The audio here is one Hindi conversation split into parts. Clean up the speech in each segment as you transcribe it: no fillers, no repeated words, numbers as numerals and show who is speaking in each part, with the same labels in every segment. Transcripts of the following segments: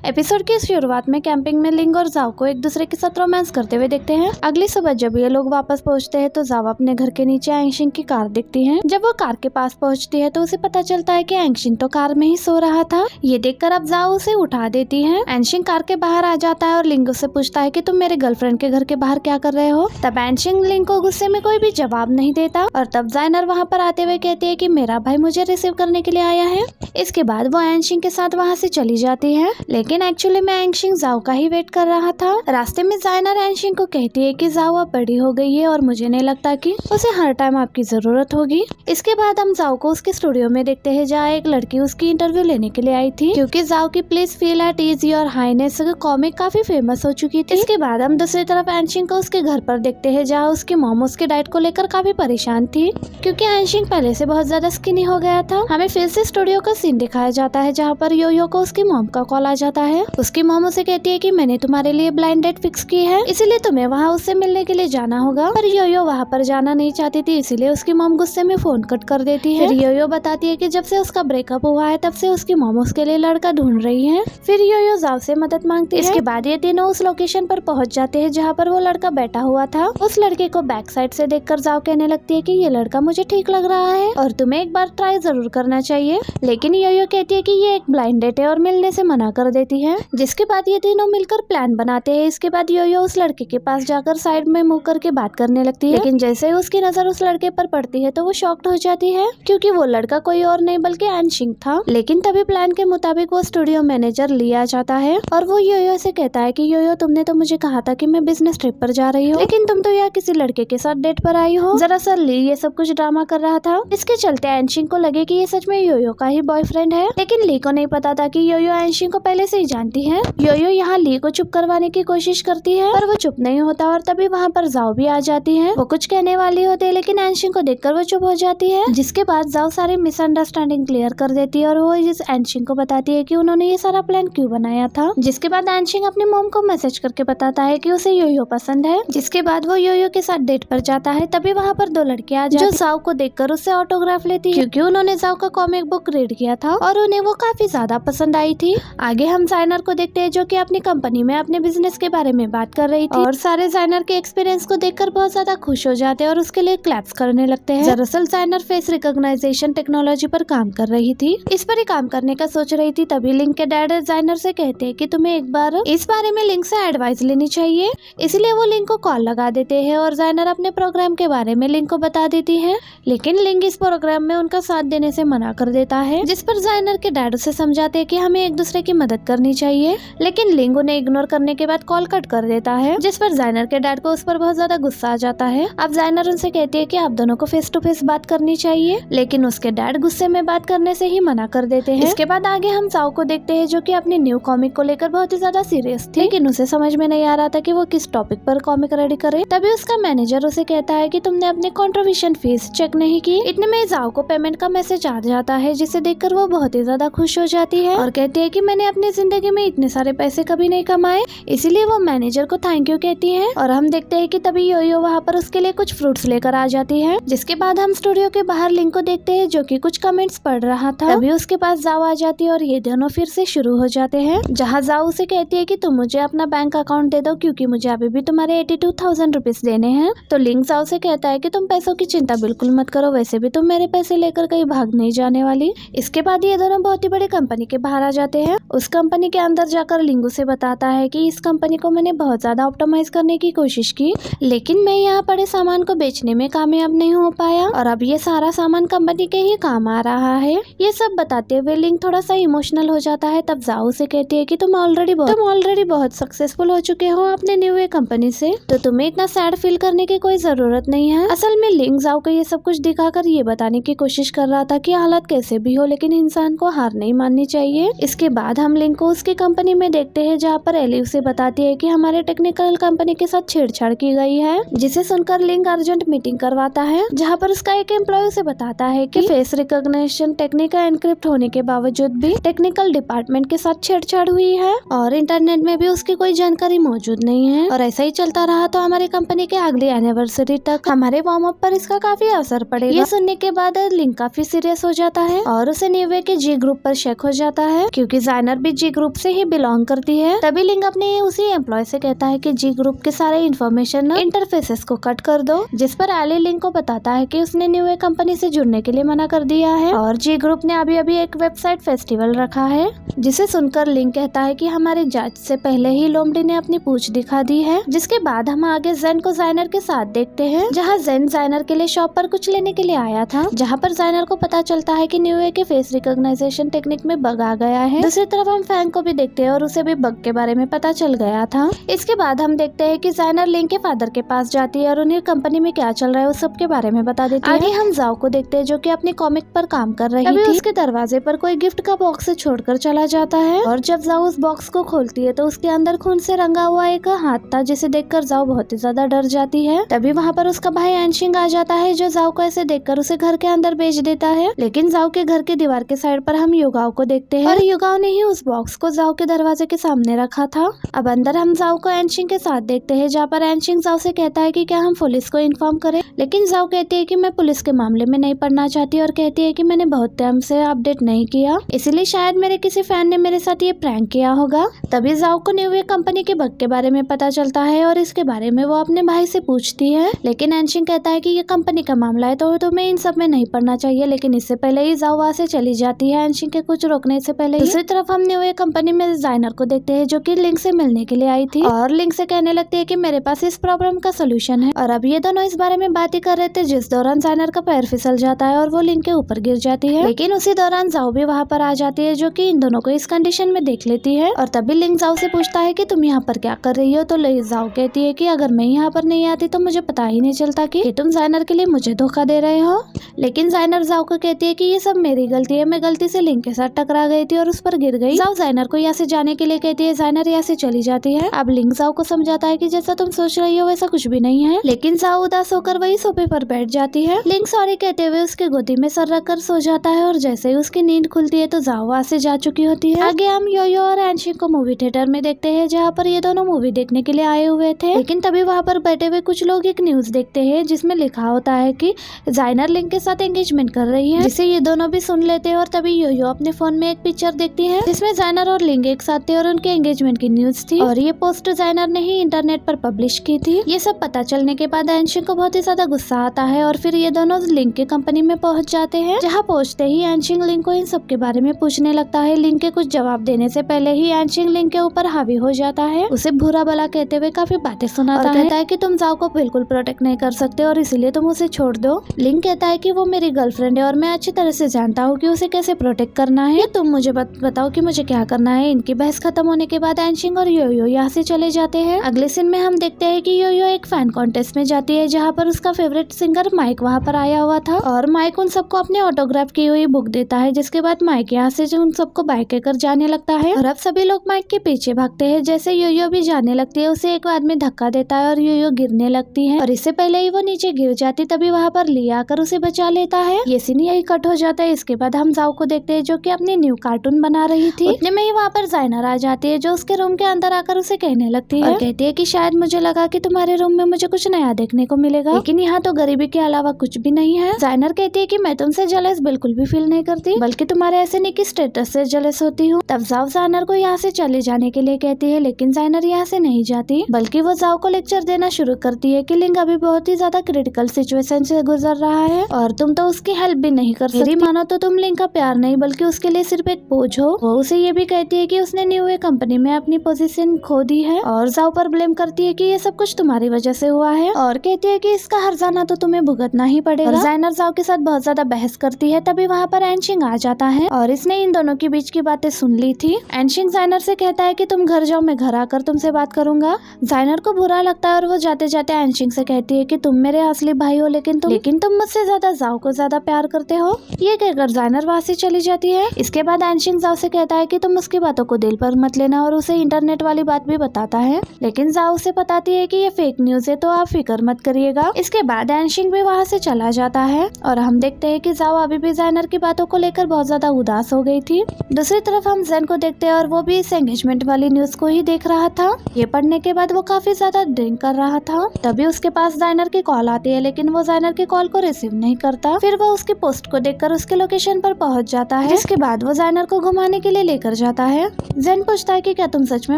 Speaker 1: एपिसोड की शुरुआत में कैंपिंग में लिंग और जाओ को एक दूसरे के साथ रोमांस करते हुए देखते हैं। अगली सुबह जब ये लोग वापस पहुंचते हैं तो जाओ अपने घर के नीचे एंशिंग की कार दिखती है। जब वो कार के पास पहुंचती है तो उसे पता चलता है कि एंशिंग तो कार में ही सो रहा था। ये देखकर अब जाओ उसे उठा देती है। एंशिंग कार के बाहर आ जाता है और लिंग उससे पूछता है कि तुम मेरे गर्लफ्रेंड के घर के बाहर क्या कर रहे हो। तब एंशिंग लिंग को गुस्से में कोई भी जवाब नहीं देता और तब जाइनर वहाँ पर आते हुए कहती है कि मेरा भाई मुझे रिसीव करने के लिए आया है। इसके बाद वो एंशिंग के साथ वहाँ से चली जाती है, लेकिन एक्चुअली में एंशिंग जाओ का ही वेट कर रहा था। रास्ते में जाइनर एंशिंग को कहती है कि जाओ अब बड़ी हो गई है और मुझे नहीं लगता कि उसे हर टाइम आपकी जरूरत होगी। इसके बाद हम जाओ को उसके स्टूडियो में देखते हैं जहाँ एक लड़की उसकी इंटरव्यू लेने के लिए आई थी, क्योंकि जाओ की please feel at ease your highness comic काफी फेमस हो चुकी थी। इसके बाद हम दूसरी तरफ एंशिंग को उसके घर पर देखते हैं जहाँ उसकी मॉम उसके डाइट को लेकर काफी परेशान थी, क्योंकि एंशिंग पहले से बहुत ज्यादा स्किनी हो गया था। हमें फिर से स्टूडियो का सीन दिखाया जाता है जहाँ पर योयो को उसकी मॉम का कॉल आ जाता है। उसकी मॉम उसे कहती है कि मैंने तुम्हारे लिए ब्लाइंड डेट फिक्स की है, इसीलिए तुम्हें वहाँ उससे मिलने के लिए जाना होगा। पर योयो वहाँ पर जाना नहीं चाहती थी, इसीलिए उसकी मॉम गुस्से में फोन कट कर देती है। फिर योयो बताती है कि जब से उसका ब्रेकअप हुआ है तब से उसकी मॉम उसके लिए लड़का ढूंढ रही है। फिर योयो जाओ से मदद मांगती है। इसके बाद ये तीनों उस लोकेशन पर पहुँच जाते हैं जहाँ पर वो लड़का बैठा हुआ था। उस लड़के को बैक साइड से देखकर जाओ कहने लगती है कि ये लड़का मुझे ठीक लग रहा है और तुम्हें एक बार ट्राई जरूर करना चाहिए, लेकिन योयो कहती है कि ये एक ब्लाइंड डेट है और मिलने से मना कर देती है। जिसके बाद ये तीनों मिलकर प्लान बनाते हैं। इसके बाद योयो उस लड़के के पास जाकर साइड में मुंह करके बात करने लगती है, लेकिन जैसे ही उसकी नजर उस लड़के पर पड़ती है तो वो शॉक्ड हो जाती है, क्योंकि वो लड़का कोई और नहीं बल्कि एंशिंग था। लेकिन तभी प्लान के मुताबिक वो स्टूडियो मैनेजर लिया जाता है और वो योयो से कहता है कि योयो तुमने तो मुझे कहा था कि मैं बिजनेस ट्रिप पर जा रही हूँ, लेकिन तुम तो यहाँ किसी लड़के के साथ डेट पर आई हो। दरअसल ली ये सब कुछ ड्रामा कर रहा था। इसके चलते एंशिंग को लगे कि ये सच में योयो का ही बॉयफ्रेंड है, लेकिन ली को नहीं पता था कि योयो एंशिंग को पहले से ही जानती है। योयो यहाँ ली को चुप करवाने की कोशिश करती है पर वो चुप नहीं होता और तभी वहाँ पर जाओ भी आ जाती है। वो कुछ कहने वाली होती है लेकिन एंशिंग को देखकर वो चुप हो जाती है। जिसके बाद जाओ सारी मिसअंडरस्टैंडिंग क्लियर कर देती है और वो इस एंशिंग को बताती है कि उन्होंने ये सारा प्लान क्यों बनाया था। जिसके बाद एंशिंग अपनी मॉम को मैसेज करके बताता है कि उसे योयो पसंद है। जिसके बाद वो योयो के साथ डेट पर जाता है। तभी वहाँ पर दो लड़कियां आ जाती है जो जाओ को देखकर उससे ऑटोग्राफ लेती है, क्योंकि उन्होंने जाओ का कॉमिक बुक रीड किया था और उन्हें वो काफी ज्यादा पसंद आई थी। आगे हम जाइनर को देखते हैं जो कि अपनी कंपनी में अपने बिजनेस के बारे में बात कर रही थी और सारे जाइनर के एक्सपीरियंस को देखकर बहुत ज्यादा खुश हो जाते हैं और उसके लिए क्लैप्स करने लगते हैं। दरअसल जाइनर फेस रिकॉग्नाइजेशन टेक्नोलॉजी पर काम कर रही थी, इस पर ही काम करने का सोच रही थी। तभी लिंक के डैड जाइनर से कहते हैं कि तुम्हें एक बार इस बारे में लिंक से एडवाइस लेनी चाहिए, इसलिए वो लिंक को कॉल लगा देते हैं और जाइनर अपने प्रोग्राम के बारे में लिंक को बता देती है, लेकिन लिंक इस प्रोग्राम में उनका साथ देने से मना कर देता है। जिस पर जाइनर के डैड उसे समझाते हैं कि हमें एक दूसरे की मदद करनी चाहिए, लेकिन लिंक उन्हें इग्नोर करने के बाद कॉल कट कर देता है। जिस पर जाइनर के डैड को उस पर बहुत ज्यादा गुस्सा आ जाता है। अब जाइनर उनसे कहती है कि आप दोनों को फेस टू फेस बात करनी चाहिए, लेकिन उसके डैड गुस्से में बात करने से ही मना कर देते हैं। इसके बाद आगे हम जाओ को देखते हैं जो कि अपनी न्यू कॉमिक को लेकर बहुत ही ज्यादा सीरियस थी, लेकिन उसे समझ में नहीं आ रहा था कि वो किस टॉपिक पर कॉमिक रेडी करे। तभी उसका मैनेजर उसे कहता है कि तुमने अपनी कंट्रीब्यूशन फीस चेक नहीं की। इतने में जाओ को पेमेंट का मैसेज आ जाता है, जिसे देखकर वो बहुत ही ज्यादा खुश हो जाती है और कहती है कि मैंने अपनी जिंदगी में इतने सारे पैसे कभी नहीं कमाए, इसीलिए वो मैनेजर को थैंक यू कहती है। और हम देखते हैं कि तभी योयो वहाँ पर उसके लिए कुछ फ्रूट्स लेकर आ जाती है। जिसके बाद हम स्टूडियो के बाहर लिंक को देखते हैं जो कि कुछ कमेंट्स पढ़ रहा था। तभी उसके पास जाओ आ जाती है और ये दोनों फिर से शुरू हो जाते हैं, जहाँ जाओ उसे कहती है कि तुम मुझे अपना बैंक अकाउंट दे दो क्योंकि मुझे अभी भी तुम्हारे 82,000 रुपीज देने हैं। तो लिंक जाओ से कहता है कि तुम पैसों की चिंता बिल्कुल मत करो, वैसे भी तुम मेरे पैसे लेकर कहीं भाग नहीं जाने वाली। इसके बाद ये दोनों बहुत ही बड़ी कंपनी के बाहर आ जाते हैं। उस कंपनी के अंदर जाकर लिंगू से बताता है कि इस कंपनी को मैंने बहुत ज्यादा ऑप्टिमाइज करने की कोशिश की, लेकिन मैं यहाँ पड़े सामान को बेचने में कामयाब नहीं हो पाया और अब ये सारा सामान कंपनी के ही काम आ रहा है। ये सब बताते हुए लिंक थोड़ा सा इमोशनल हो जाता है। तब जाओ से कहती है कि तुम ऑलरेडी बहुत सक्सेसफुल हो चुके हो अपने न्यू कंपनी से, तो तुम्हें इतना सैड फील करने की कोई जरूरत नहीं है। असल में लिंक जाओ को ये सब कुछ दिखाकर ये बताने की कोशिश कर रहा था कि हालत कैसे भी हो लेकिन इंसान को हार नहीं माननी चाहिए। इसके बाद हम लिंक को उसकी कंपनी में देखते हैं जहाँ पर एली उसे बताती है कि हमारे टेक्निकल कंपनी के साथ छेड़छाड़ की गई है, जिसे सुनकर लिंक अर्जेंट मीटिंग करवाता है जहाँ पर उसका एक एम्प्लॉय उसे बताता है कि फेस रिकॉग्निशन टेक्निक एनक्रिप्ट होने के बावजूद भी टेक्निकल डिपार्टमेंट के साथ छेड़छाड़ हुई है और इंटरनेट में भी उसकी कोई जानकारी मौजूद नहीं है और ऐसा ही चलता रहा तो हमारी कंपनी के अगली एनिवर्सरी तक हमारे वार्म अप पर इसका काफी असर पड़ेगा। ये सुनने के बाद लिंक काफी सीरियस हो जाता है और उसे न्यूवे के जी ग्रुप पर शक हो जाता है, क्योंकि जाइनर भी जी जी ग्रुप से ही बिलोंग करती है। तभी लिंग अपने उसी एम्प्लॉय से कहता है कि जी ग्रुप के सारे इन्फॉर्मेशन इंटरफेसेस को कट कर दो, जिस पर एली लिंग को बताता है कि उसने न्यू कंपनी से जुड़ने के लिए मना कर दिया है और जी ग्रुप ने अभी अभी एक वेबसाइट फेस्टिवल रखा है, जिसे सुनकर लिंग कहता है कि हमारी जांच से पहले ही लोमड़ी ने अपनी पूंछ दिखा दी है। जिसके बाद हम आगे जेन को जाइनर के साथ देखते हैं, जहां जेन जाइनर के लिए शॉप पर कुछ लेने के लिए आया था, जहां पर जाइनर को पता चलता है कि न्यू के फेस रिकॉग्नाइजेशन टेक्निक में बग आ गया है। दूसरी तरफ हम फैंग को भी देखते हैं और उसे भी बग के बारे में पता चल गया था। इसके बाद हम देखते हैं कि जाइनर लिंग के फादर के पास जाती है और उन्हें कंपनी में क्या चल रहा है उस सब के बारे में बता देती है। आगे हम जाओ को देखते हैं जो कि अपनी कॉमिक पर काम कर रही थी। उसके दरवाजे पर कोई गिफ्ट का बॉक्स छोड़कर चला जाता है और जब जाओ उस बॉक्स को खोलती है तो उसके अंदर खून से रंगा हुआ एक हाथ था, जिसे देखकर जाओ बहुत ही ज्यादा डर जाती है। तभी वहाँ पर उसका भाई एनशिंग आ जाता है, जो जाओ को ऐसे देखकर उसे घर के अंदर भेज देता है। लेकिन जाओ के घर के दीवार के साइड पर हम युगाओ को देखते हैं और युगाओ ने ही उस बॉक्स को जाओ के दरवाजे के सामने रखा था। अब अंदर हम जाओ को एनशिंग के साथ देखते हैं, जहाँ पर एनशिंग जाओ से कहता है कि क्या हम पुलिस को इन्फॉर्म करें, लेकिन जाओ कहती है कि मैं पुलिस के मामले में नहीं पढ़ना चाहती और कहती है कि मैंने बहुत टाइम से अपडेट नहीं किया, इसलिए शायद मेरे किसी फैन ने मेरे साथ ये प्रैंक किया होगा। तभी जाओ को न्यू कंपनी के बग के बारे में पता चलता है और इसके बारे में वो अपने भाई से पूछती है, लेकिन एनशिंग कहता है कि ये कंपनी का मामला है तो तुम्हें इन सब में नहीं पढ़ना चाहिए। लेकिन इससे पहले ही जाओ वहाँ से चली जाती है एनशिंग के कुछ रोकने से पहले ही। दूसरी तरफ हम न्यू कंपनी में जाइनर को देखते हैं, जो कि लिंग से मिलने के लिए आई थी और लिंग से कहने लगती है कि मेरे पास इस प्रॉब्लम का सोल्यूशन है। और अब ये दोनों इस बारे में बात ही कर रहे थे, जिस दौरान जाइनर का पैर फिसल जाता है और वो लिंग के ऊपर गिर जाती है। लेकिन उसी दौरान जाओ भी वहाँ पर आ जाती है, जो कि इन दोनों को इस कंडीशन में देख लेती है। और तभी लिंग जाओ से पूछता है कि तुम यहाँ पर क्या कर रही हो, तो जाओ कहती है कि अगर मैं यहाँ पर नहीं आती तो मुझे पता ही नहीं चलता कि तुम जाइनर के लिए मुझे धोखा दे रहे हो। लेकिन जाइनर जाओ को कहती है कि ये सब मेरी गलती है, मैं गलती से लिंग के साथ टकरा गई थी और उस पर गिर गई। जाओ जाइनर को यहाँ से जाने के लिए कहती है, जाइनर यहाँ से चली जाती है। अब लिंग जाओ को समझाता है कि जैसा तुम सोच रही हो वैसा कुछ भी नहीं है, लेकिन जाओ उदास होकर वही सोफे पर बैठ जाती है। लिंग सॉरी कहते हुए उसकी गोदी में सर रखकर सो जाता है और जैसे ही उसकी नींद खुलती है तो जाओ वहाँ से जा चुकी होती है। आगे हम योयो और एनशिंग को मूवी थिएटर में देखते हैं, जहाँ पर ये दोनों मूवी देखने के लिए आए हुए थे। लेकिन तभी वहाँ पर बैठे हुए कुछ लोग एक न्यूज देखते हैं, जिसमें लिखा होता है कि जाइनर लिंग के साथ एंगेजमेंट कर रही है, जिसे ये दोनों भी सुन लेते हैं। और तभी योयो अपने फोन में एक पिक्चर देखती है, जिसमें जाइनर और लिंग एक साथ थे और उनके एंगेजमेंट की न्यूज थी और ये पोस्ट जाइनर ने ही इंटरनेट पर पब्लिश की थी। ये सब पता चलने के बाद एनशिंग को बहुत ही ज्यादा गुस्सा आता है और फिर ये दोनों लिंग के कंपनी में पहुंच जाते हैं, जहाँ पहुंचते ही एनशिंग लिंग को इन सब के बारे में पूछने लगता है। लिंग के कुछ जवाब देने से पहले ही एनशिंग लिंग के ऊपर हावी हो जाता है, उसे बुरा भला कहते हुए काफी बातें सुनाता है। कहता है कि तुम जाओ को बिल्कुल प्रोटेक्ट नहीं कर सकते और इसीलिए तुम उसे छोड़ दो। लिंग कहता है कि वो मेरी गर्लफ्रेंड है और मैं अच्छी तरह से जानता हूँ कि उसे कैसे प्रोटेक्ट करना है, तुम मुझे बताओ कि मुझे क्या करना है। इनकी बहस खत्म होने के बाद एनशिंग और योयो यहाँ से चले जाते हैं। अगले सीन में हम देखते हैं कि योयो एक फैन कॉन्टेस्ट में जाती है, जहाँ पर उसका फेवरेट सिंगर माइक वहाँ पर आया हुआ था और माइक उन सबको अपने ऑटोग्राफ की हुई बुक देता है, जिसके बाद माइक यहाँ से उन सबको बाय कर जाने लगता है और अब सभी लोग माइक के पीछे भागते हैं। जैसे योयो भी जाने लगती है, उसे एक आदमी धक्का देता है और योयो गिरने लगती है और इससे पहले ही वो नीचे गिर जाती, तभी वहाँ पर लिया आकर उसे बचा लेता है। ये सीन यही कट हो जाता है। इसके बाद हम जाओ को देखते हैं, जो कि अपनी न्यू कार्टून बना रही थी। उतने में ही वहाँ पर जाइनर आ जाती है, जो उसके रूम के अंदर आकर उसे कहने लगती है और कहती है कि शायद मुझे लगा कि तुम्हारे रूम में मुझे कुछ नया देखने को मिलेगा, लेकिन यहाँ तो गरीबी के अलावा कुछ भी नहीं है। जाइनर कहती है कि मैं तुमसे जेलस बिल्कुल भी फील नहीं करती, बल्कि तुम्हारे ऐसे निकी स्टेटस से जेलस होती हूँ। तब जाओ जाइनर को यहाँ से चले जाने के लिए कहती है, लेकिन जाइनर यहाँ से नहीं जाती, बल्कि वो जाओ को लेक्चर देना शुरू करती है कि लिंग अभी बहुत ही ज्यादा क्रिटिकल सिचुएशन से गुजर रहा है और तुम तो उसकी हेल्प भी नहीं कर सकती। मानो तो तुम लिंग का प्यार नहीं बल्कि उसके लिए सिर्फ एक बोझ हो। वो उसे ये भी कहती है कि उसने न्यू कंपनी में अपनी पोजीशन खो दी है और जाओ पर ब्लेम करती है कि ये सब कुछ तुम्हारी वजह से हुआ है और कहती है कि इसका हर्जाना तो तुम्हें भुगतना ही पड़ेगा। और जाइनर जाओ के साथ बहुत ज्यादा बहस करती है। तभी वहाँ पर एनशिंग आ जाता है और इसने इन दोनों के बीच की बातें सुन ली थी। एनशिंग जाइनर से कहता है कि तुम घर जाओ, मैं घर आकर तुमसे बात करूंगा। जाइनर को बुरा लगता है और वो जाते जाते एनशिंग से कहती है कि तुम मेरे असली भाई हो, लेकिन तुम मुझसे ज्यादा जाओ को ज्यादा प्यार करते हो। ये कहकर जाइनर वहाँ से चली जाती है। इसके बाद एनशिंग जाओ से कहता है कि तुम उसकी बातों को दिल पर मत लेना और उसे इंटरनेट वाली बात भी बताता है, लेकिन जाओ उसे बताती है कि ये फेक न्यूज है तो आप फिक्र मत करिएगा। इसके बाद एनशिंग भी वहाँ से चला जाता है और हम देखते हैं कि जाओ अभी भी जाइनर की बातों को लेकर बहुत ज्यादा उदास हो गई थी। दूसरी तरफ हम जेन को देखते हैं और वो भी इस एंगेजमेंट वाली न्यूज को ही देख रहा था। ये पढ़ने के बाद वो काफी ज्यादा ड्रिंक कर रहा था। तभी उसके पास जाइनर की कॉल आती है, लेकिन वो जाइनर की कॉल को रिसीव नहीं करता। फिर वो उसकी पोस्ट को देखकर उसके लोकेशन पर पहुंच जाता है, जिसके बाद वो जाइनर को घुमाने के लिए लेकर जाता है। जेन पूछता है कि क्या तुम सच में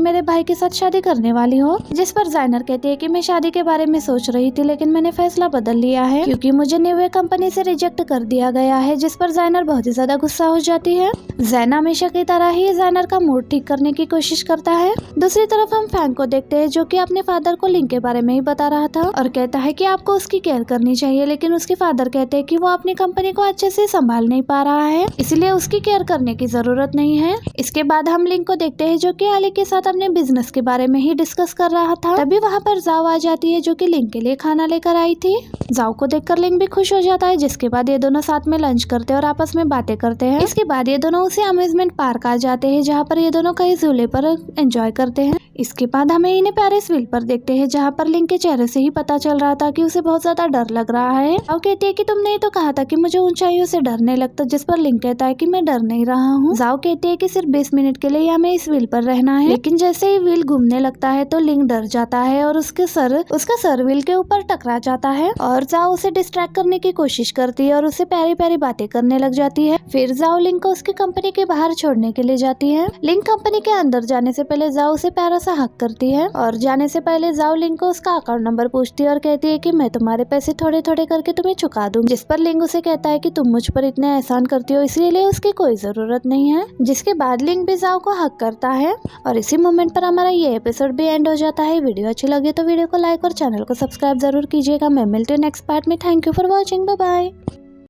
Speaker 1: मेरे भाई के साथ शादी करने वाली हो, जिस पर जाइनर कहती है कि मैं शादी के बारे में सोच रही थी, लेकिन मैंने फैसला बदल लिया है क्योंकि मुझे न्यू कंपनी से रिजेक्ट कर दिया गया है। जिस पर जाइनर बहुत ही ज्यादा गुस्सा हो जाती है। जैन हमेशा की तरह ही जाइनर का मूड ठीक करने की कोशिश करता है। दूसरी तरफ हम फैंग को देखते हैं, जो कि अपने फादर को लिंग के बारे में ही बता रहा था और कहता है कि आपको उसकी केयर करनी चाहिए, लेकिन उसके फादर कहते हैं कि वो अपनी कंपनी को अच्छे से संभाल नहीं पा रहा है, इसलिए उसकी केयर करने की जरूरत नहीं है। इसके बाद हम लिंग को देखते हैं, जो कि आली के साथ अपने बिजनेस के बारे में ही डिस्कस कर रहा था। तभी वहाँ पर जाओ आ जाती है, जो कि लिंग के लिए खाना लेकर आई थी। जाओ को देखकर लिंग भी खुश हो जाता है, जिसके बाद ये दोनों साथ में लंच करते हैं और आपस में बातें करते हैं। इसके बाद ये दोनों उसी अम्यूजमेंट पार्क आ जाते हैं, जहाँ पर ये दोनों कई झूले पर एंजॉय करते हैं। इसके बाद हमें इन्हें पेरिस व्हील पर देखते हैं, जहाँ पर लिंग के चेहरे से ही पता चल रहा था कि उसे बहुत ज्यादा डर लग रहा है। और कहती है कि तुमने ही तो कहा था कि मुझे ऊंचाइयों से डर नहीं लगता, जिस पर लिंग कहता है कि मैं डर नहीं रहा हूँ। जाओ कहती है कि सिर्फ 20 मिनट के लिए हमें इस व्हील पर रहना है, लेकिन जैसे ही व्हील घूमने लगता है तो लिंग डर जाता है और उसका सर व्हील के ऊपर टकरा जाता है। और जाओ उसे डिस्ट्रैक्ट करने की कोशिश करती है और उसे प्यारी प्यारी बातें करने लग जाती है। फिर जाओ लिंग को उसकी कंपनी के बाहर छोड़ने के लिए जाती है। लिंग कंपनी के अंदर जाने से पहले जाओ उसे प्यारा सा हक करती है और जाने से पहले जाओ लिंग को उसका अकाउंट नंबर पूछती है और कहती है कि मैं तुम्हारे पैसे थोड़े थोड़े करके तुम्हें चुका दूं। जिस पर लिंग उसे कहता है कि तुम मुझ पर इतने एहसान करती हो, इसलिए उसकी कोई जरूरत नहीं है। जिसके बाद लिंग भी जाओ को हक करता है और इसी मोमेंट पर हमारा ये एपिसोड भी एंड हो जाता है। वीडियो अच्छी लगे तो वीडियो को लाइक और चैनल को सब्सक्राइब जरूर कीजिएगा। मैं मिलती हूँ नेक्स्ट पार्ट में। Thank you for watching. Bye bye.